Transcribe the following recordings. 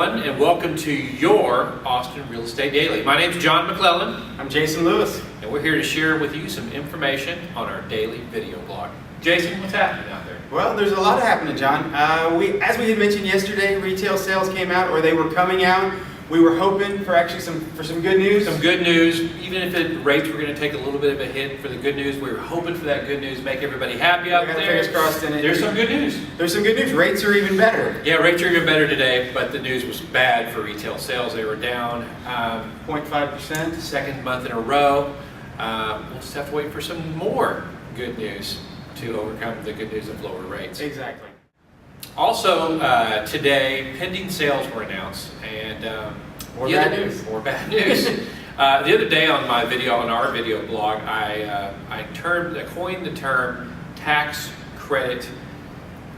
everyone, and welcome to your Austin Real Estate Daily. My name is John McClellan. I'm Jason Lewis. And we're here to share with you some information on our daily video blog. Jason, what's happening out there? Well, there's a lot happening, John. As we had mentioned yesterday, retail sales came out, or they were coming out. We were hoping for actually some good news. Some good news. Even if the rates were going to take a little bit of a hit for the good news, we were hoping for that good news, make everybody happy out there. Fingers crossed in it. There's some good news. There's some good news. Rates are even better. Yeah, rates are even better today, but the news was bad for retail sales. They were down 0.5%. Second month in a row. We'll just have to wait for some more good news to overcome the good news of lower rates. Exactly. Also, today, pending sales were announced, and More bad news. More bad news. The other day on our video blog, I coined the term tax credit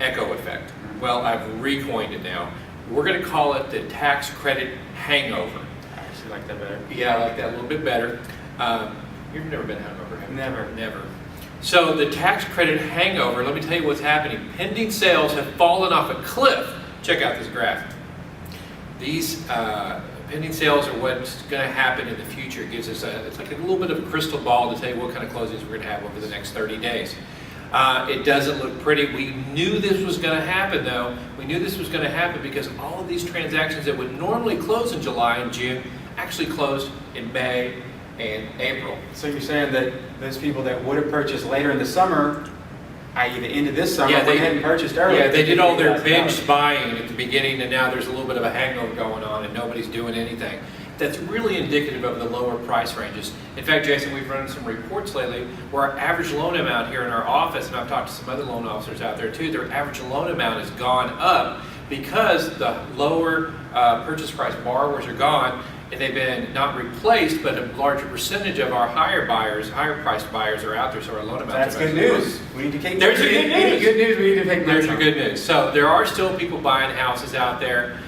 echo effect. Well, I've recoined it now. We're going to call it the tax credit hangover. I actually like that better. Yeah, I like that a little bit better. You've never been hungover, have you? Never. Never. So the tax credit hangover, let me tell you what's happening. Pending sales have fallen off a cliff. Check out this graph. These pending sales are what's going to happen in the future. It gives us it's like a little bit of a crystal ball to tell you what kind of closings we're going to have over the next 30 days. It doesn't look pretty. We knew this was going to happen, though. We knew this was going to happen because all of these transactions that would normally close in July and June actually closed in May and April. So you're saying that those people that would have purchased later in the summer, i.e. the end of this summer, they hadn't purchased earlier. Yeah, they did all their binge buying at the beginning, and now there's a little bit of a hangover going on, and nobody's doing anything. That's really indicative of the lower price ranges. In fact, Jason, we've run some reports lately where our average loan amount here in our office, and I've talked to some other loan officers out there too, their average loan amount has gone up because the lower purchase price borrowers are gone, and they've been not replaced, but a larger percentage of our higher priced buyers are out there, so our loan amounts That's good news. We need to keep. There's your good news. Any good news, we need to take. There's your good news. So there are still people buying houses out there,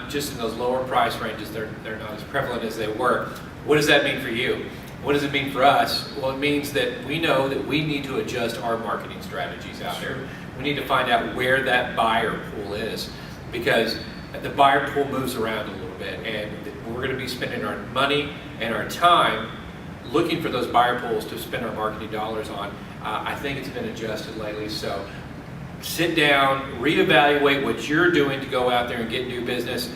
just in those lower price ranges. They're not as prevalent as they were. What does that mean for you? What does it mean for us? Well, it means that we know that we need to adjust our marketing strategies out there. We need to find out where that buyer pool is, because the buyer pool moves around a little bit, and we're going to be spending our money and our time looking for those buyer pools to spend our marketing dollars on. I think it's been adjusted lately, so sit down, reevaluate what you're doing to go out there and get new business.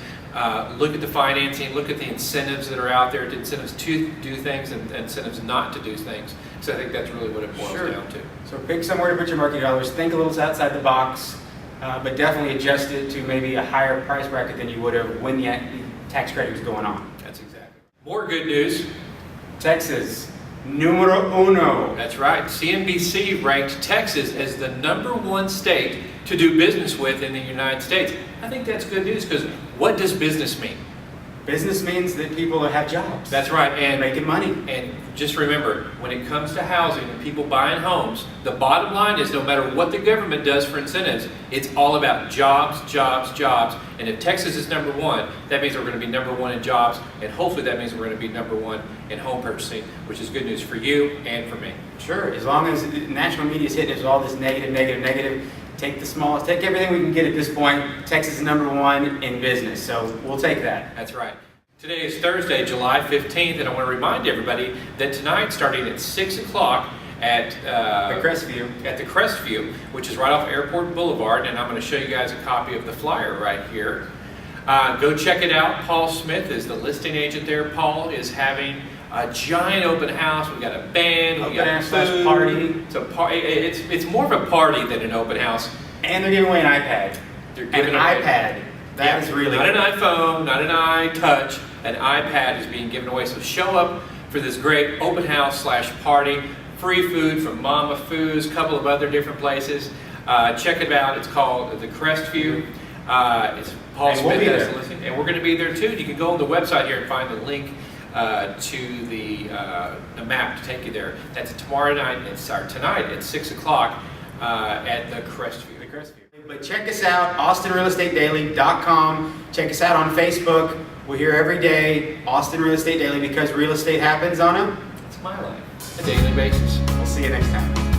Look at the financing, look at the incentives that are out there, incentives to do things and incentives not to do things. So I think that's really what it boils down to. So pick somewhere to put your marketing dollars, think a little outside the box, but definitely adjust it to maybe a higher price bracket than you would have when the tax credit was going on. That's exactly. More good news. Texas, numero uno. That's right. CNBC ranked Texas as the #1 state to do business with in the United States. I think that's good news, because what does business mean? Business means that people have jobs. That's right. And making money. And just remember, when it comes to housing and people buying homes, the bottom line is no matter what the government does for incentives, it's all about jobs, jobs, jobs. And if Texas is #1, that means we're going to be #1 in jobs, and hopefully that means we're going to be #1 in home purchasing, which is good news for you and for me. Sure, as long as the national media is hitting us with all this negative, take the smallest, take everything we can get at this point. Texas is #1 in business, so we'll take that. That's right. Today is Thursday, July 15th, and I want to remind everybody that tonight, starting at 6 o'clock at the Crestview, which is right off Airport Boulevard, and I'm going to show you guys a copy of the flyer right here. Go check it out. Paul Smith is the listing agent there. Paul is having a giant open house. We've got a band, we got food. Party. It's more of a party than an open house. And they're giving away an iPad. They're giving an iPad. That is really not an iPhone, not an iTouch. An iPad is being given away. So show up for this great open house / party. Free food from Mama Foods, a couple of other different places. Check it out. It's called the Crestview. It's Paul Smith that's listening, and we're going to be there too. You can go on the website here and find the link to the map to take you there. That's tomorrow night. Tonight at 6 o'clock at the Crestview. But check us out, AustinRealEstateDaily.com. Check us out on Facebook. We're here every day, Austin Real Estate Daily, because real estate happens on It's my life, a daily basis. We'll see you next time.